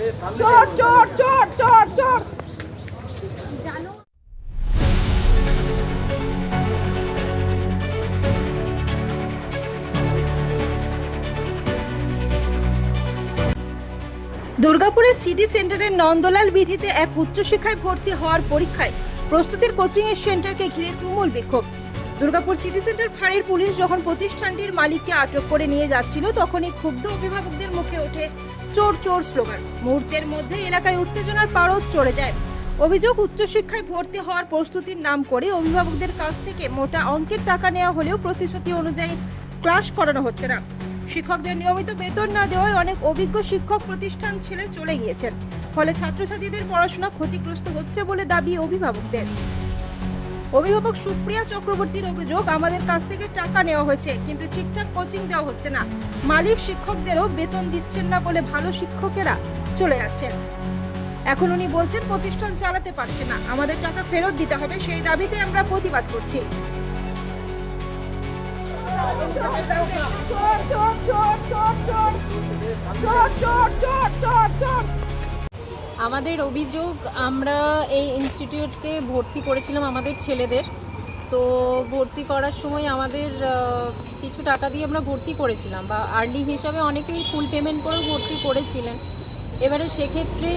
চোর চোর চোর চোর চোর। দুর্গাপুরের সিটি সেন্টারের নন্দলাল বিধিতে এক উচ্চশিক্ষায় ভর্তি হওয়ার পরীক্ষায় প্রস্তুতির কোচিং এর সেন্টারকে ঘিরে তুমুল বিক্ষোভ। দুর্গাপুর সিটি সেন্টার ফাঁড়ির পুলিশ যখন প্রতিষ্ঠানটির মালিককে আটক করে নিয়ে যাচ্ছিল, তখনই ক্ষুব্ধ অভিভাবকদের মুখে ওঠে চোর চোর স্লোগান। মুহূর্তের মধ্যে এলাকায় উত্তেজনার পারদ চড়ে যায়। অভিযোগ, উচ্চশিক্ষায় ভর্তি হওয়ার প্রস্তুতির নাম করে অভিভাবকদের কাছ থেকে মোটা অঙ্কের টাকা নেওয়া হলেও প্রতিশ্রুতি অনুযায়ী ক্লাস করানো হচ্ছে না। শিক্ষকদের নিয়মিত বেতন না দেওয়ায় অনেক অভিজ্ঞ শিক্ষক প্রতিষ্ঠান ছেড়ে চলে গিয়েছেন। ফলে ছাত্রছাত্রীদের পড়াশোনা ক্ষতিগ্রস্ত হচ্ছে বলে দাবি অভিভাবকদের। অভিভাবক সুপ্রিয়া চক্রবর্তীর অভিযোগ, আমাদের কাছ থেকে টাকা নেওয়া হয়েছে কিন্তু ঠিকঠাক কোচিং দেওয়া হচ্ছে না। মালিক শিক্ষকদেরও বেতন দিচ্ছেন না বলে ভালো শিক্ষকেরা চলে যাচ্ছেন। এখন উনি বলছেন প্রতিষ্ঠান চালাতে পারছে না, আমাদের টাকা ফেরত দিতে হবে। সেই দাবিতে আমরা প্রতিবাদ করছি। আমাদের অভিযোগ, আমরা এই ইনস্টিটিউটকে ভর্তি করেছিলাম আমাদের ছেলেদের। তো ভর্তি করার সময় আমাদের কিছু টাকা দিয়ে আমরা ভর্তি করেছিলাম, বা আর্লি হিসাবে অনেকেই ফুল পেমেন্ট করেও ভর্তি করেছিলেন। এবারে সেক্ষেত্রে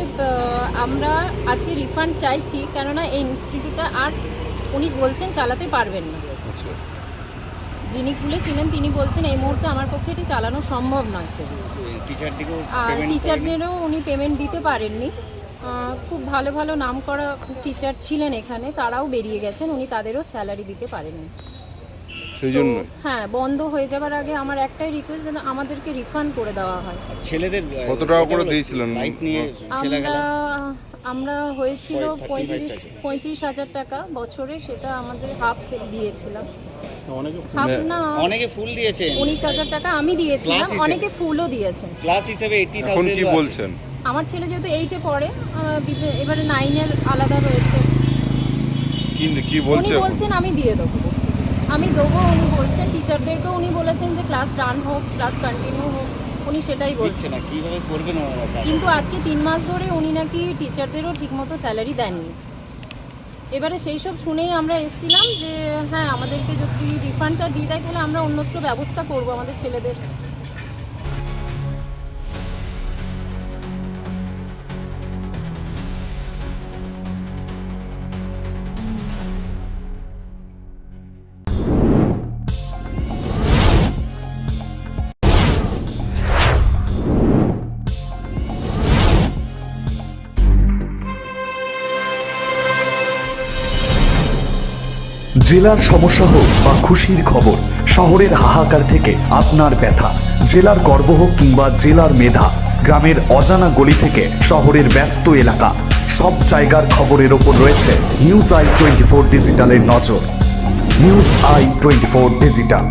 আমরা আজকে রিফান্ড চাইছি, কেননা এই ইনস্টিটিউটটা আর উনি বলছেন চালাতে পারবেন না। যিনি খুলেছিলেন তিনি বলছেন এই মুহূর্তে আমার পক্ষে এটি চালানো সম্ভব নয়। আর টিচারদেরও উনি পেমেন্ট দিতে পারেননি। খুব ভালো ভালো নাম করা টিচার ছিলেন এখানে, তারাও বেরিয়ে গেছেন, উনি তাদেরও স্যালারি দিতে পারেননি। সেই জন্য হ্যাঁ, বন্ধ হয়ে যাবার আগে আমার একটাই রিকোয়েস্ট, যেন আমাদেরকে রিফান্ড করে দেওয়া হয়। ছেলেদের কত টাকা করে দিয়েছিলেন? আমরা হয়েছিল 35,000 টাকা বছরে, সেটা আমাদের হাফ দিয়েছিলাম। অনেকে ফুল দিয়েছেন। 19,000 টাকা আমি দিয়েছিলাম, অনেকে ফুলও দিয়েছেন। ক্লাস হিসেবে 80,000। এখন কি বলছেন? আমার ছেলে যেহেতু 8-এ পড়ে, এবারে 9-এর আলাদা রয়েছে। কি বলছেন? উনি বলছেন আমি দিয়ে দেবো, আমি দেবো। উনি বলছেন টিচারদেরকেও উনি বলেছেন যে ক্লাস রান হোক, ক্লাস কন্টিনিউ হোক, উনি সেটাই বলছেন। না কিভাবে করবেন ওনারা? কিন্তু আজকে 3 মাস ধরে উনি নাকি টিচারদেরও ঠিকমতো স্যালারি দেননি। এবারে সেই সব শুনেই আমরা এসেছিলাম যে হ্যাঁ, আমাদেরকে যদি রিফান্ডটা দিয়ে দেয় তাহলে আমরা অন্যত্র ব্যবস্থা করব আমাদের ছেলেদের। জেলার সমস্যা হোক বা খুশির খবর, শহরের হাহাকার থেকে আপনার ব্যথা, জেলার গর্ব হোক কিংবা জেলার মেধা, গ্রামের অজানা গলি থেকে শহরের ব্যস্ত এলাকা, সব জায়গার খবরের ওপর রয়েছে নিউজ আই 24 ডিজিটালের নজর। News I 24 digital.